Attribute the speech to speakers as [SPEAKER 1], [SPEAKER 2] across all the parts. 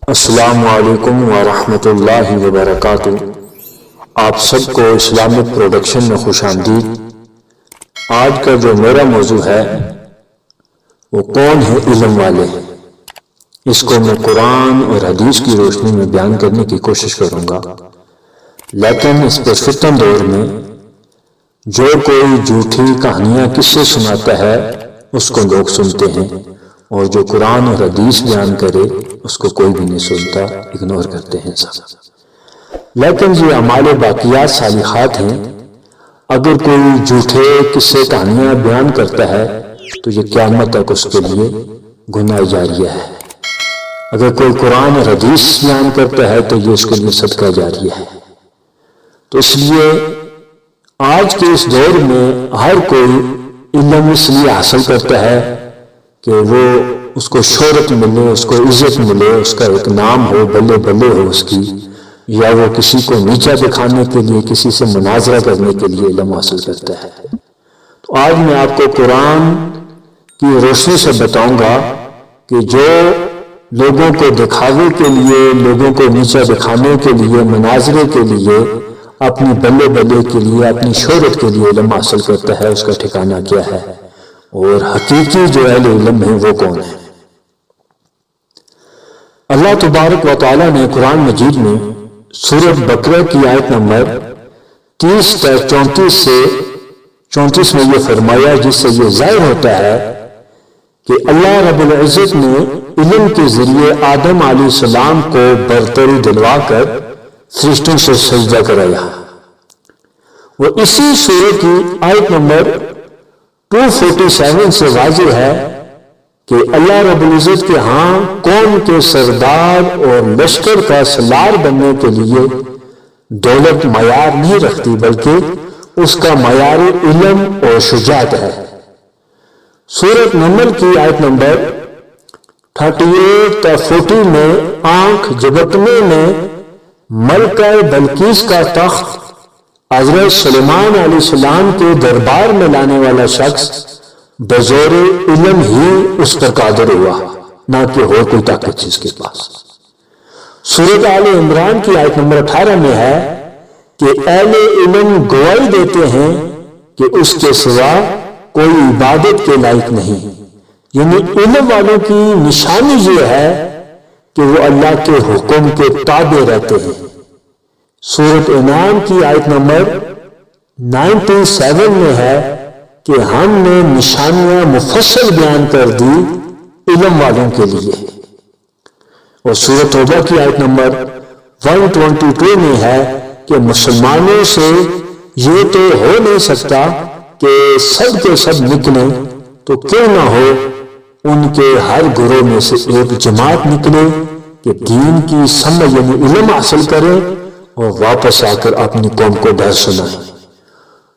[SPEAKER 1] السلام علیکم ورحمۃ اللہ وبرکاتہ۔ آپ سب کو اسلامک پروڈکشن میں خوش آمدید۔ آج کا جو میرا موضوع ہے وہ کون ہے علم والے، اس کو میں قرآن اور حدیث کی روشنی میں بیان کرنے کی کوشش کروں گا، لیکن اس پرفتن دور میں جو کوئی جھوٹی کہانیاں کس سے سناتا ہے اس کو لوگ سنتے ہیں، اور جو قرآن اور حدیث بیان کرے اس کو کوئی بھی نہیں سنتا، اگنور کرتے ہیں سب۔ لیکن یہ اعمال باقیات صالحات ہیں، اگر کوئی جھوٹے قصے کہانیاں بیان کرتا ہے تو یہ قیامت تک اس کے لیے گناہ جاریہ ہے۔ اگر کوئی قرآن اور حدیث بیان کرتا ہے تو یہ اس کے لیے صدقہ جاریہ ہے۔ تو اس لیے آج کے اس دور میں ہر کوئی علم اس لیے حاصل کرتا ہے کہ وہ اس کو شہرت ملے، اس کو عزت ملے، اس کا ایک نام ہو، بلے بلے ہو اس کی، یا وہ کسی کو نیچا دکھانے کے لیے، کسی سے مناظرہ کرنے کے لیے علم حاصل کرتا ہے۔ تو آج میں آپ کو قرآن کی روشنی سے بتاؤں گا کہ جو لوگوں کو دکھاوے کے لیے، لوگوں کو نیچا دکھانے کے لیے، مناظرے کے لیے، اپنی بلے بلے کے لیے، اپنی شہرت کے لیے علم حاصل کرتا ہے، اس کا ٹھکانہ کیا ہے، اور حقیقی جو اہل علم ہے وہ کون ہے۔ اللہ تبارک و تعالیٰ نے قرآن مجید میں سورۃ بقرہ کی آیت نمبر 30 تا 34 سے 34 میں یہ فرمایا، جس سے یہ ظاہر ہوتا ہے کہ اللہ رب العزت نے علم کے ذریعے آدم علیہ السلام کو برتری دلوا کر فرشتوں سے سجدہ کرایا۔ وہ اسی سورہ کی آیت نمبر 247 سے واضح ہے کہ اللہ رب العزت کے ہاں قوم کے سردار اور لشکر کا سالار بننے کے لیے دولت معیار نہیں رکھتی، بلکہ اس کا معیار علم اور شجاعت ہے۔ سورۃ نمل کی آیت نمبر 38 تا 40 میں آنکھ جھپکنے میں ملکہ بلقیس کا تخت حضرت سلیمان علیہ السلام کے دربار میں لانے والا شخص بزور علم ہی اس پر قادر ہوا، نہ کہ اور کوئی طاقت جس کے پاس۔ سورۃ آل عمران کی آیت نمبر 18 میں ہے کہ اہل علم گواہی دیتے ہیں کہ اس کے سوا کوئی عبادت کے لائق نہیں، یعنی علم والوں کی نشانی یہ ہے کہ وہ اللہ کے حکم کے تابع رہتے ہیں۔ سورۃ انعام کی آیت نمبر 97 میں ہے کہ ہم نے نشانیاں مفصل بیان کر دی علم والوں کے لیے، اور سورۃ توبہ کی آیت نمبر 122 میں ہے کہ مسلمانوں سے یہ تو ہو نہیں سکتا کہ سب کے سب نکلیں، تو کیوں نہ ہو ان کے ہر گروہ میں سے ایک جماعت نکلے کہ دین کی سمجھ یعنی علم حاصل کرے اور واپس آ کر اپنی قوم کو ڈر سنائے،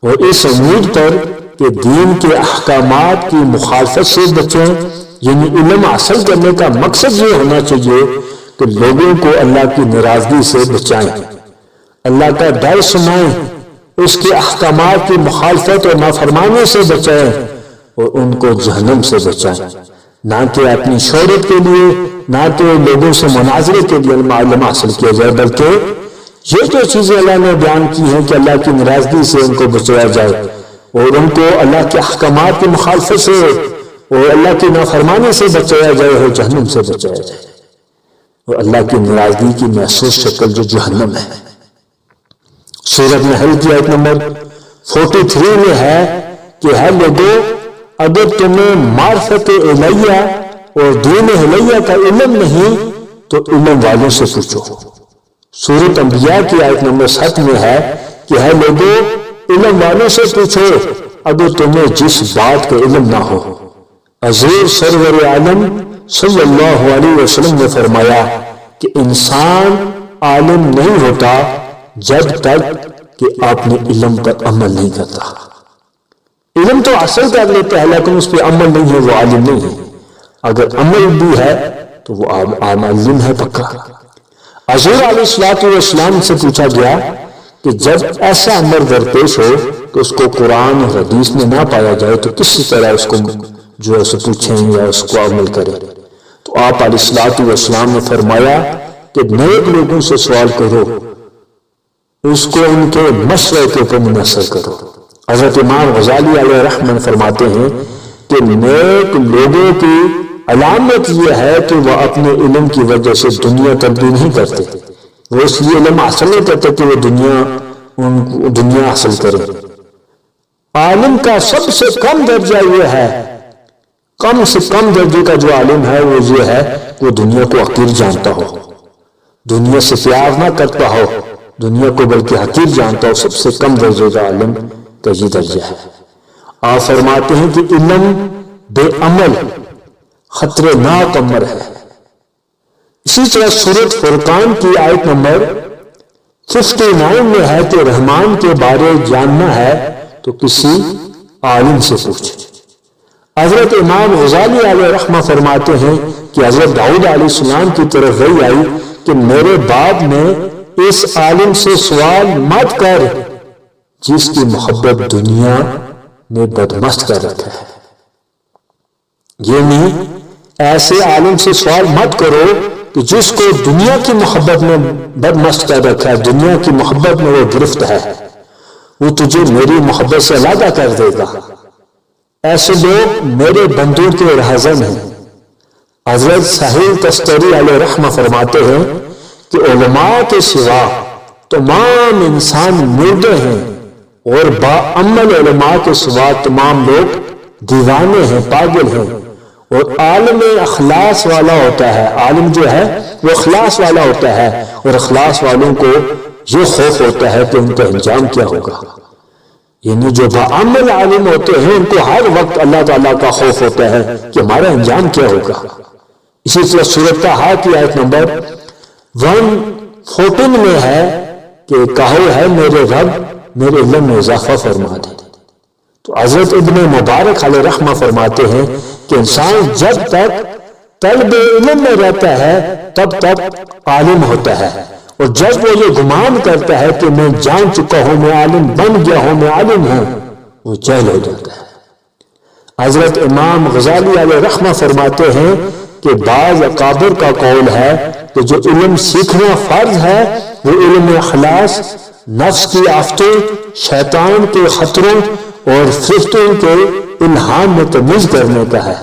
[SPEAKER 1] اور اس امید پر کہ دین کے احکامات کی مخالفت سے بچیں، یعنی علم حاصل کرنے کا مقصد یہ ہونا چاہیے کہ لوگوں کو اللہ کی ناراضگی سے بچائیں، اللہ کا ڈر سنائیں، اس کے احکامات کی مخالفت اور نافرمانی سے بچائیں، اور ان کو جہنم سے بچائیں، نہ کہ اپنی شہرت کے لیے، نہ کہ لوگوں سے مناظرے کے لیے علم حاصل کیا جائے، بلکہ یہ جو چیزیں اللہ نے بیان کی ہیں کہ اللہ کی ناراضگی سے ان کو بچایا جائے، اور ان کو اللہ کے احکامات کی مخالفت سے اور اللہ کی نافرمانی سے بچایا جائے، اور جہنم سے بچایا جائے، اور اللہ کی ناراضگی کی محسوس شکل جو جہنم ہے۔ سورۃ نحل کی آیت نمبر 43 میں ہے کہ ہے لوگوں، اگر تمہیں معرفت الہیہ اور دین الہیہ کا علم نہیں تو علم والوں سے پوچھو۔ سورۃ انبیاء کی آیت نمبر 7 میں ہے کہ ہے لوگوں، علم والوں سے پوچھو اگر تمہیں جس بات کا علم نہ ہو۔ حضور سرور عالم صلی اللہ علیہ وسلم نے فرمایا کہ انسان عالم نہیں ہوتا جب تک کہ اپنے علم پر عمل نہیں کرتا۔ علم تو حاصل کر لیتا ہے لیکن اس پہ عمل نہیں ہے، وہ عالم نہیں ہے۔ اگر عمل بھی ہے تو وہ عالم ہے پکا۔ حضور علیہ السلام سے پوچھا گیا کہ جب ایسا امر درپیش ہو کہ اس کو قرآن اور حدیث میں نہ پایا جائے تو کس طرح اس کو جو ہے اسے پوچھیں یا اس کو عمل کریں؟ تو آپ علیہ الصلوۃ والسلام نے فرمایا کہ نیک لوگوں سے سوال کرو، اس کو ان کے مشورے کے اوپر منحصر کرو۔ حضرت امام غزالی علیہ رحمہ فرماتے ہیں کہ نیک لوگوں کی علامت یہ ہے کہ وہ اپنے علم کی وجہ سے دنیا طلبی نہیں کرتے، وہ اس لیے علم حاصل نہیں کرتے کہ وہ دنیا حاصل کرے۔ عالم کا سب سے کم درجہ یہ ہے، کم سے کم درجے کا جو عالم ہے وہ یہ ہے وہ دنیا کو حقیر جانتا ہو، دنیا سے پیار نہ کرتا ہو، دنیا کو بلکہ حقیر جانتا ہو۔ سب سے کم درجے کا عالم کا یہ درجہ ہے۔ آپ فرماتے ہیں کہ علم بے عمل خطرناک امر ہے۔ اسی طرح سورۃ فرقان کی آیت نمبر 59 میں ہے کہ رحمان کے بارے جاننا ہے تو کسی عالم سے پوچھے۔ حضرت امام غزالی علیہ رحمہ فرماتے ہیں کہ حضرت داؤد علیہ السلام کی طرف وحی آئی کہ میرے بعد میں اس عالم سے سوال مت کر جس کی محبت دنیا نے بدمست کر رکھا ہے، یعنی ایسے عالم سے سوال مت کرو کہ جس کو دنیا کی محبت میں بدمست کر رکھا ہے، دنیا کی محبت میں وہ گرفت ہے، وہ تجھے میری محبت سے علیحدہ کر دے گا۔ ایسے لوگ میرے بندوں کے رہزن ہیں۔ حضرت سہیل تستری علیہ رحمہ فرماتے ہیں کہ علماء کے سوا تمام انسان مردے ہیں، اور باعمل علماء کے سوا تمام لوگ دیوانے ہیں، پاگل ہیں۔ اور عالم اخلاص والا ہوتا ہے، عالم جو ہے وہ اخلاص والا ہوتا ہے، اور اخلاص والوں کو یہ خوف ہوتا ہے کہ ان کا انجام کیا ہوگا۔ یعنی جو باعمل عالم ہوتے ہیں ان کو ہر وقت اللہ تعالیٰ کا خوف ہوتا ہے کہ ہمارا انجام کیا ہوگا۔ اسی طرح سورۃ طٰہٰ کی آیت نمبر 114 میں ہے کہ کہو ہے میرے رب میرے علم میں اضافہ فرما دے۔ تو حضرت ابن مبارک علیہ رحمہ فرماتے ہیں کہ انسان جب تک طلب علم میں رہتا ہے تب تک عالم ہوتا ہے، اور جب وہ یہ گمان کرتا ہے کہ میں جان چکا ہوں، میں عالم بن گیا ہوں، میں عالم ہوں، وہ جاہل ہو جاتا ہے۔ حضرت امام غزالی علیہ رحمہ فرماتے ہیں کہ بعض اکابر کا قول ہے کہ جو علم سیکھنا فرض ہے وہ علم اخلاص، نفس کی آفتوں، شیطان کے خطروں اور فرشتوں کے الہام میں تمیز کرنے کا ہے۔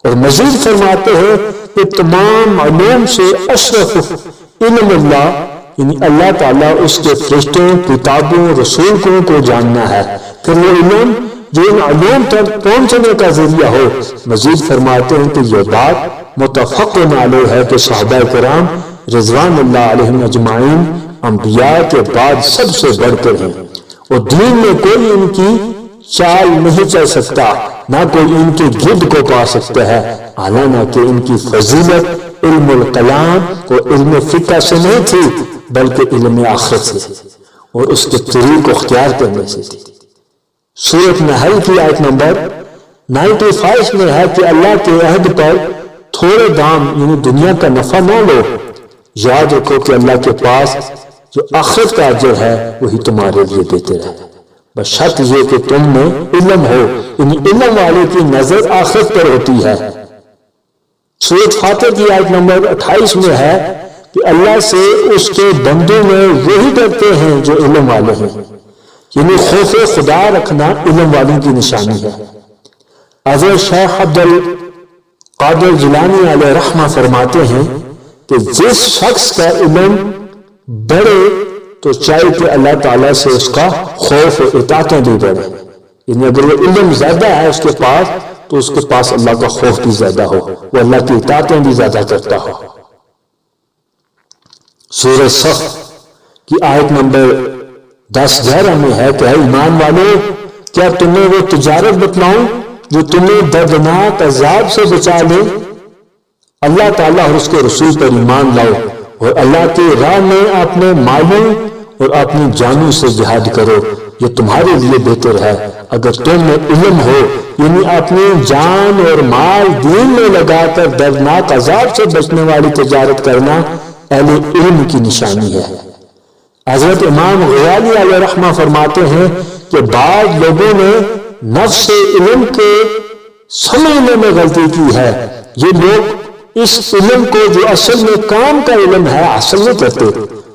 [SPEAKER 1] اور مزید فرماتے ہیں کہ تمام علوم سے اشرف علم اللہ، یعنی اللہ تعالیٰ اس کے فرشتوں، کتابوں، رسولوں کو جاننا ہے، پھر وہ علم جو ان علوم تک پہنچنے کا ذریعہ ہو۔ مزید فرماتے ہیں کہ یہ بات متفق علیہ ہے کہ صحابہ کرام رضوان اللہ علیہم اجمعین انبیاء کے بعد سب سے بڑھ کر ہیں، اور دین میں کوئی ان کی چال نہیں چل سکتا، نہ کوئی ان کے گرد کو پا سکتا ہے، حالانکہ ان کی فضیلت علم الکلام اور علم فقہ سے نہیں تھی بلکہ علم آخرت سے اور اس کے طریق کو اختیار کرنے سے تھی۔ سورۃ نحل کی آیت نمبر 95 میں ہے کہ اللہ کے عہد پر تھوڑے دام یعنی دنیا کا نفع نہ لو، یاد رکھو کہ اللہ کے پاس جو آخرت کا اجر ہے وہی تمہارے لیے دیتے رہے، بس شرط یہ کہ تم میں علم ہو، یعنی علم والے کی نظر آخرت پر ہوتی ہے۔ سورۃ فاتر کی آیت نمبر 28 میں ہے کہ اللہ سے اس کے بندوں میں وہی ڈرتے ہیں جو علم والے ہیں، یعنی خوف خدا رکھنا علم والوں کی نشانی ہے۔ حضرت شیخ عبد القادر جیلانی علیہ رحمہ فرماتے ہیں کہ جس شخص کا علم بڑھے تو چاہے کہ اللہ تعالیٰ سے اس کا خوف و اطاعتیں بھی بڑھے، یعنی اگر وہ علم زیادہ ہے اس کے پاس تو اس کے پاس اللہ کا خوف بھی زیادہ ہو، وہ اللہ کی اطاعتیں بھی زیادہ کرتا ہو۔ سورہ صف کی آیت نمبر 10-11 میں ہے کہ اے ایمان والو، کیا تمہیں وہ تجارت بتلاؤں جو تمہیں دردناک عذاب سے بچا لے؟ اللہ تعالیٰ اور اس کے رسول پر ایمان لاؤ اور اللہ کی راہ میں اپنے مالوں اور اپنی جانوں سے جہاد کرو، یہ تمہارے لیے بہتر ہے اگر تم میں علم ہو، یعنی اپنی جان اور مال دین میں لگا کر دردناک عذاب سے بچنے والی تجارت کرنا اہل علم کی نشانی ہے۔ حضرت امام غزالی علیہ رحمہ فرماتے ہیں کہ بعض لوگوں نے نفس علم کے سمجھنے میں غلطی کی ہے۔ یہ لوگ اس علم کو جو اصل میں کام کا علم ہے حاصل نہیں کرتے،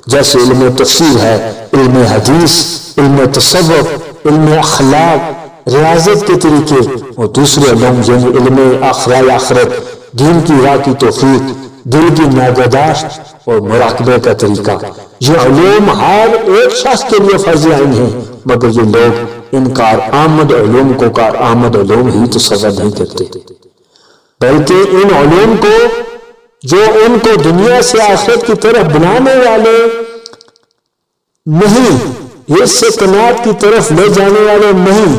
[SPEAKER 1] جیسے علم تفسیر ہے، علم حدیث، علم تصوف، علم اخلاق، ریاضت کے طریقے اور دوسرے علوم یعنی علم آخرت، دین کی راہ کی توفیق، دل کی نگہداشت اور مراقبے کا طریقہ، یہ علوم ہر ایک شخص کے لیے فرض عین ہیں، مگر یہ لوگ ان کارآمد علوم کو کارآمد علوم ہی تصور نہیں کرتے، بلکہ ان علوم کو جو ان کو دنیا سے آخرت کی طرف بنانے والے نہیں، اس سے قناعت کی طرف لے جانے والے نہیں،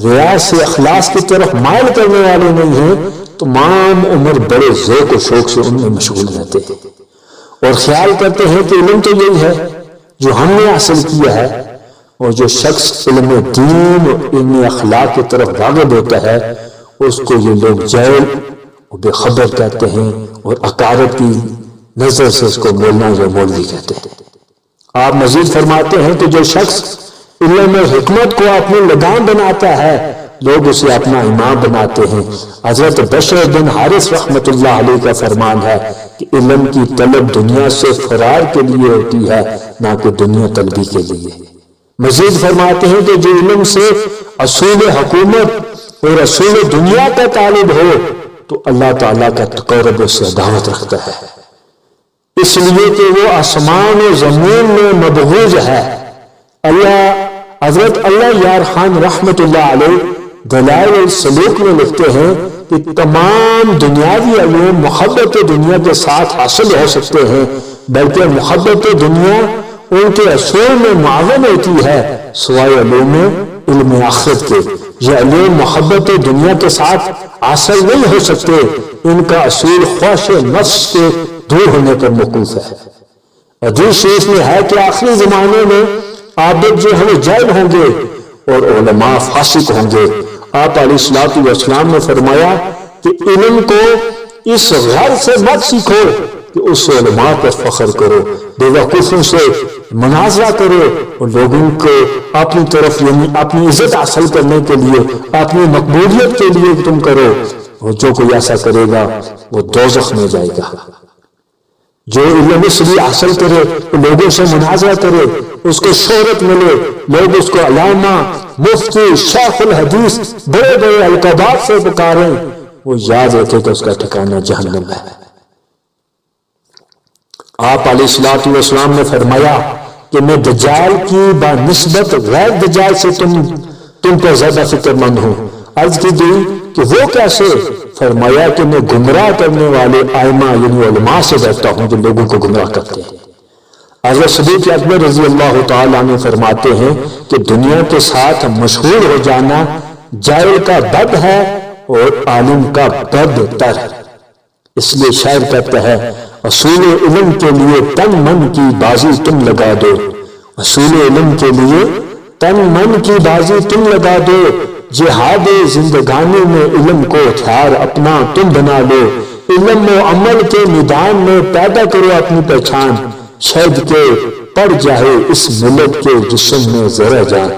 [SPEAKER 1] ریاض سے اخلاص کی طرف مائل کرنے والے نہیں ہیں، تمام عمر بڑے ذوق و شوق سے ان میں مشغول رہتے ہیں اور خیال کرتے ہیں کہ علم تو یہی ہے جو ہم نے حاصل کیا ہے، اور جو شخص علم دین اور علم اخلاق کی طرف راغب ہوتا ہے اس کو یہ لوگ جاہل اور بے خبر کہتے ہیں اور عقارت کی نظر سے اس کو مولانا یا مولوی کہتے ہیں۔ آپ مزید فرماتے ہیں کہ جو شخص علم حکمت کو اپنی لگام بناتا ہے لوگ اسے اپنا امام بناتے ہیں۔ حضرت بشر بن حارث رحمت اللہ علیہ کا فرمان ہے کہ علم کی طلب دنیا سے فرار کے لیے ہوتی ہے، نہ کہ دنیا طلبی کے لیے۔ مزید فرماتے ہیں کہ جو علم سے اصول حکومت اور اصول دنیا کا طالب ہو تو اللہ تعالیٰ کا تقرب اس سے دعوت رکھتا ہے، اس لیے کہ وہ آسمان و زمین میں مبغوض ہے۔ حضرت اللہ یار خان رحمت اللہ علیہ دلائل السلوک میں لکھتے ہیں کہ تمام دنیاوی علوم محبت دنیا کے ساتھ حاصل ہو سکتے ہیں، بلکہ محبت دنیا ان کے اصول میں معاون ہوتی ہے سوائے علوم علم آخرت کے۔ یہ علوم محبت دنیا کے ساتھ حاصل نہیں ہو سکتے، ان کا اصول خواہش نفس کے دور ہونے پر موقوف ہے۔ حدیث شریف میں ہے کہ آخری زمانے میں عابد جو ہمیں جاہل ہوں گے اور علماء فاسق ہوں گے۔ آپ علیہ الصلوۃ والسلام نے فرمایا کہ علم کو اس غرض سے مت سیکھو کہ اس علماء پر فخر کرو، بے وقوفوں سے مناظرہ کرو اور لوگوں کو اپنی طرف یعنی اپنی عزت حاصل کرنے کے لیے، اپنی مقبولیت کے لیے تم کرو، اور جو کوئی ایسا کرے گا وہ دوزخ میں جائے گا۔ جو علم اس لیے حاصل کرے لوگوں سے مناظرہ کرے، اس کو شہرت ملے، لوگ اس کو علامہ، مفتی، شیخ الحدیث بڑے بڑے القابات سے پکاریں، وہ یاد رکھے کہ اس کا ٹھکانہ جہنم ہے۔ آپ علیہ الصلوۃ والسلام نے فرمایا کہ میں دجال کی بنسبت غیر دجال سے تم پر زیادہ فکر مند ہوں۔ عرض کی گئی کہ وہ کیسے؟ فرمایا کہ میں گمراہ کرنے والے ائمہ یعنی علماء سے ڈرتا ہوں جو لوگوں کو گمراہ کرتے ہیں۔ حضرت صدیق اکبر رضی اللہ تعالیٰ عنہ فرماتے ہیں کہ دنیا کے ساتھ مشغول ہو جانا جاہل کا بد ہے اور عالم کا بد تر ہے۔ اس لیے شاعر کہتا ہے اصول علم کے لیے تن من کی بازی تم لگا دو، اصول علم کے لیے تن من کی بازی تم لگا دو، جہاد زندگانی میں علم کو ہتھیار اپنا تم بنا لو، علم و عمل کے میدان میں پیدا کرو اپنی پہچان، شاید کہ پڑ جائے اس ملت کے جسم میں ذرا جان۔